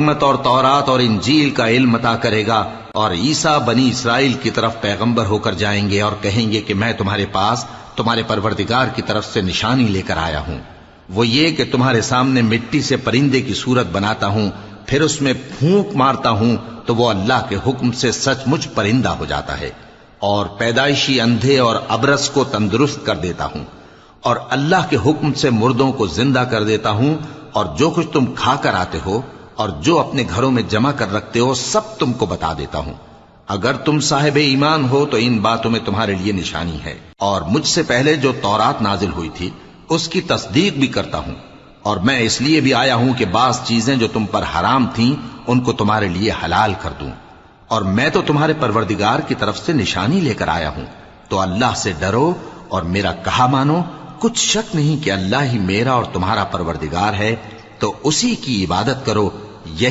حکمت اور تورات اور انجیل کا علم عطا کرے گا، اور عیسیٰ بنی اسرائیل کی طرف پیغمبر ہو کر جائیں گے اور کہیں گے کہ میں تمہارے پاس تمہارے پروردگار کی طرف سے نشانی لے کر آیا ہوں، وہ یہ کہ تمہارے سامنے مٹی سے پرندے کی صورت بناتا ہوں، پھر اس میں پھونک مارتا ہوں تو وہ اللہ کے حکم سے سچ مچ پرندہ ہو جاتا ہے، اور پیدائشی اندھے اور ابرص کو تندرست کر دیتا ہوں، اور اللہ کے حکم سے مردوں کو زندہ کر دیتا ہوں، اور جو کچھ تم کھا کر آتے ہو اور جو اپنے گھروں میں جمع کر رکھتے ہو سب تم کو بتا دیتا ہوں۔ اگر تم صاحب ایمان ہو تو ان باتوں میں تمہارے لیے نشانی ہے، اور مجھ سے پہلے جو تورات نازل ہوئی تھی اس کی تصدیق بھی کرتا ہوں، اور میں اس لیے بھی آیا ہوں کہ بعض چیزیں جو تم پر حرام تھیں ان کو تمہارے لیے حلال کر دوں، اور میں تو تمہارے پروردگار کی طرف سے نشانی لے کر آیا ہوں، تو اللہ سے ڈرو اور میرا کہا مانو۔ کچھ شک نہیں کہ اللہ ہی میرا اور تمہارا پروردگار ہے، تو اسی کی عبادت کرو، یہی